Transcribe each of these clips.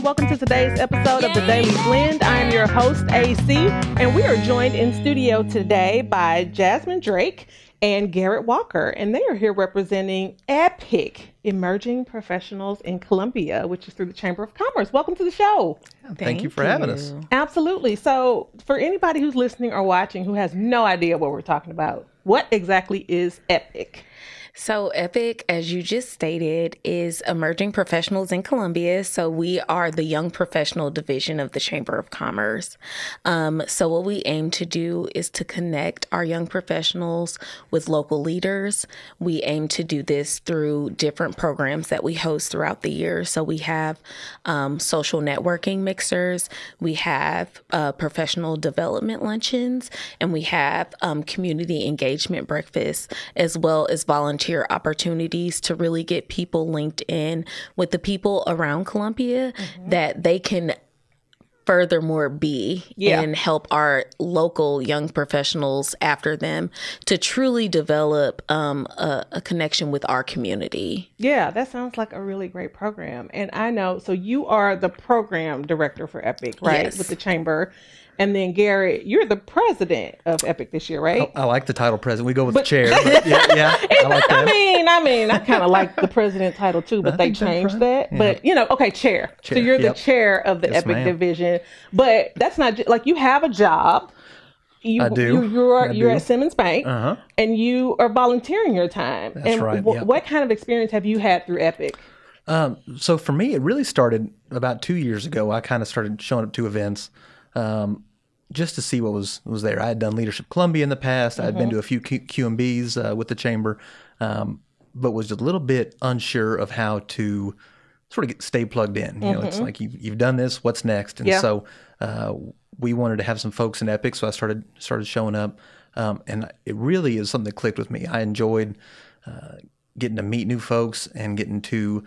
welcome to today's episode of The Daily Blend. I am your host, AC, and we are joined in studio today by Jazmyn Drake and Garrett Walker, and they are here representing EPIC, Emerging Professionals in Columbia, which is through the Chamber of Commerce. Welcome to the show. Thank you for having us. Absolutely. So for anybody who's listening or watching who has no idea what we're talking about, what exactly is EPIC? So EPIC, as you just stated, is Emerging Professionals in Columbia. So we are the young professional division of the Chamber of Commerce. So what we aim to do is to connect our young professionals with local leaders. We aim to do this through different programs that we host throughout the year. So we have social networking mixers, we have professional development luncheons, and we have community engagement breakfasts, as well as volunteer opportunities to really get people linked in with the people around Columbia that they can furthermore be and help our local young professionals after them to truly develop a connection with our community. Yeah, that sounds like a really great program. And I know, so you are the program director for EPIC, right? Yes. With the Chamber. And then Garrett, you're the president of EPIC this year, right? I like the title president. We go with the chair. But yeah, I like that. I kind of like the president title too, but they changed that. Yeah. But okay, chair. So you're the chair of the EPIC division. But that's not like you have a job. I do. You're at Simmons Bank, and you are volunteering your time. That's right. What kind of experience have you had through EPIC? So for me, it really started about 2 years ago. I kind of started showing up to events. Just to see what was there. I had done Leadership Columbia in the past. I had been to a few QMBs with the Chamber, but was a little bit unsure of how to sort of stay plugged in. You know, it's like you've done this. What's next? And so we wanted to have some folks in EPIC, so I started showing up, and it really is something that clicked with me. I enjoyed getting to meet new folks and getting to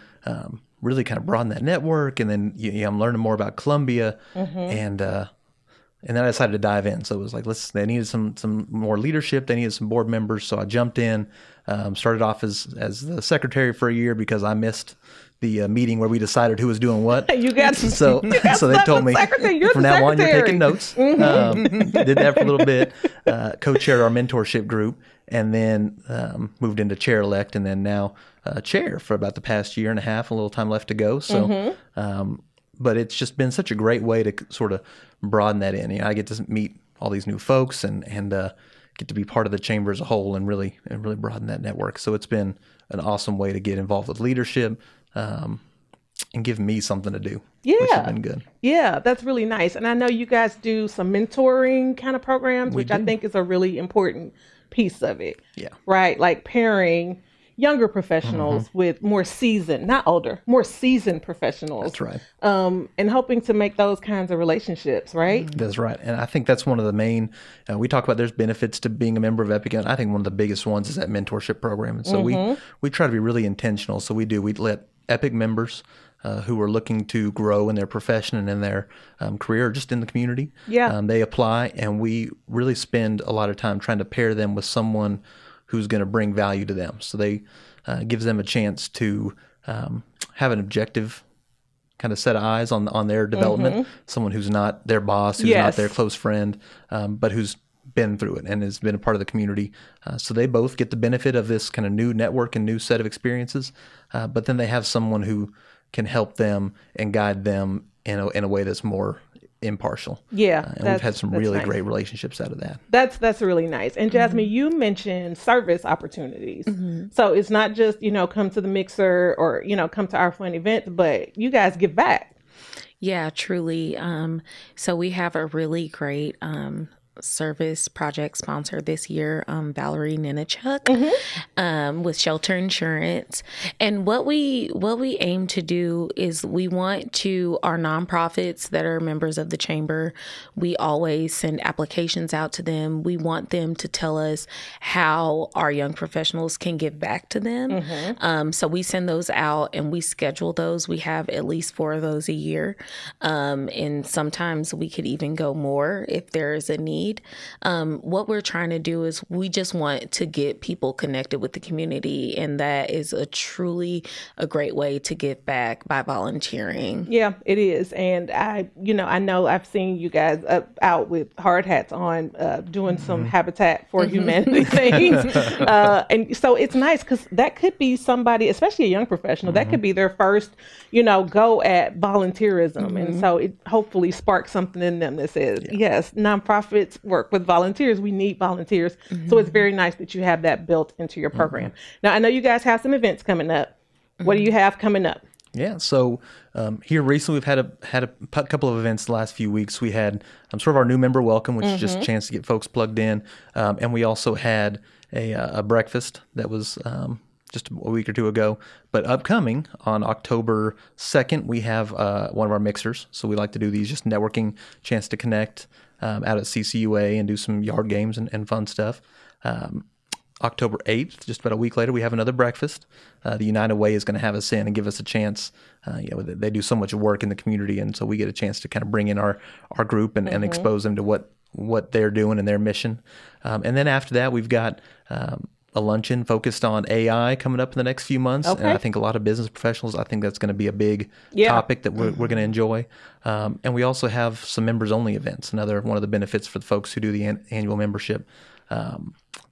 really kind of broaden that network, and then I'm learning more about Columbia, and then I decided to dive in. So it was like, they needed some more leadership. They needed some board members. So I jumped in, started off as the secretary for a year because I missed the meeting where we decided who was doing what. So they told me, from now on, you're taking notes. Did that for a little bit, co-chaired our mentorship group, and then moved into chair-elect, and then now chair for about the past year and a half, a little time left to go. So, but it's just been such a great way to sort of broaden that in. I get to meet all these new folks and get to be part of the Chamber as a whole and really broaden that network. So it's been an awesome way to get involved with leadership and give me something to do, which has been good. Yeah, that's really nice. And I know you guys do some mentoring kind of programs, which I think is a really important piece of it. Yeah. Right? Like pairing younger professionals with more seasoned, not older, more seasoned professionals. That's right. And hoping to make those kinds of relationships, right? That's right. And I think that's one of the main, we talk about there's benefits to being a member of EPIC, and I think one of the biggest ones is that mentorship program. And so we try to be really intentional. So we let EPIC members who are looking to grow in their profession and in their career, or just in the community, they apply, and we really spend a lot of time trying to pair them with someone who's going to bring value to them. So they gives them a chance to have an objective kind of set of eyes on their development, someone who's not their boss, who's not their close friend, but who's been through it and has been a part of the community. So they both get the benefit of this kind of new network and new set of experiences, but then they have someone who can help them and guide them in a way that's more impartial. Yeah. And we've had some really great relationships out of that. That's really nice. And Jazmyn, you mentioned service opportunities. So it's not just, come to the mixer or, come to our fun events, but you guys give back. Yeah, truly. So we have a really great service project sponsor this year, Valerie Ninachuk, with Shelter Insurance. And what we aim to do is we want to, our nonprofits that are members of the Chamber, we always send applications out to them. We want them to tell us how our young professionals can give back to them. So we send those out and we schedule those. We have at least 4 of those a year. And sometimes we could even go more if there is a need. need. What we're trying to do is we just want to get people connected with the community, and that is truly a great way to give back by volunteering. Yeah, it is. And I know I've seen you guys out with hard hats on doing some Habitat for Humanity things. And so it's nice because that could be somebody, especially a young professional, that could be their first, go at volunteerism. And so it hopefully sparks something in them that says, yes, nonprofits work with volunteers. We need volunteers. So it's very nice that you have that built into your program. Now, I know you guys have some events coming up. What do you have coming up? Yeah, so here recently we've had a couple of events the last few weeks. We had sort of our new member welcome, which is just a chance to get folks plugged in, and we also had a breakfast that was just a week or two ago. But upcoming on October 2nd, we have one of our mixers. So we like to do these just networking, chance to connect out at CCUA and do some yard games and fun stuff. October 8th, just about a week later, we have another breakfast. The United Way is going to have us in and give us a chance. They do so much work in the community, and so we get a chance to kind of bring in our group and expose them to what they're doing and their mission. And then after that, we've got a luncheon focused on AI coming up in the next few months. Okay. And I think a lot of business professionals, I think that's going to be a big topic that we're going to enjoy. And we also have some members-only events. Another one of the benefits for the folks who do the annual membership.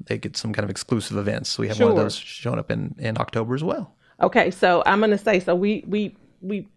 They get some kind of exclusive events. So we have one of those showing up in October as well. Okay, so I'm going to say, so we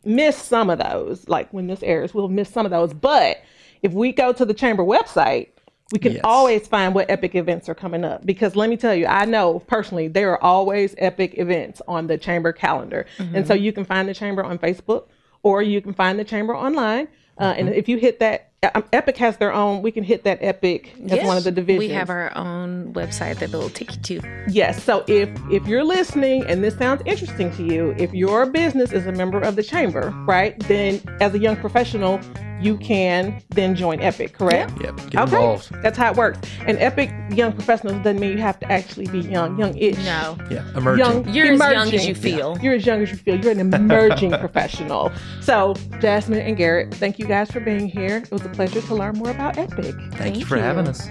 missed some of those. Like when this airs, we'll miss some of those. But if we go to the Chamber website, we can always find what epic events are coming up. Because let me tell you, I know personally, there are always epic events on the Chamber calendar. And so you can find the Chamber on Facebook, or you can find the Chamber online. And if you hit that, Epic has their own, we can hit that Epic as one of the divisions. We have our own website that will take you to. Yes. So if you're listening and this sounds interesting to you, if your business is a member of the Chamber, right, then as a young professional, you can then join Epic, correct? Yep. Get involved. That's how it works. And Epic Young Professionals doesn't mean you have to actually be young-ish. No. Yeah, emerging. You're as young as you feel. You're as young as you feel. You're an emerging professional. So, Jazmyn and Garrett, thank you guys for being here. It was a pleasure to learn more about Epic. Thank you for having us.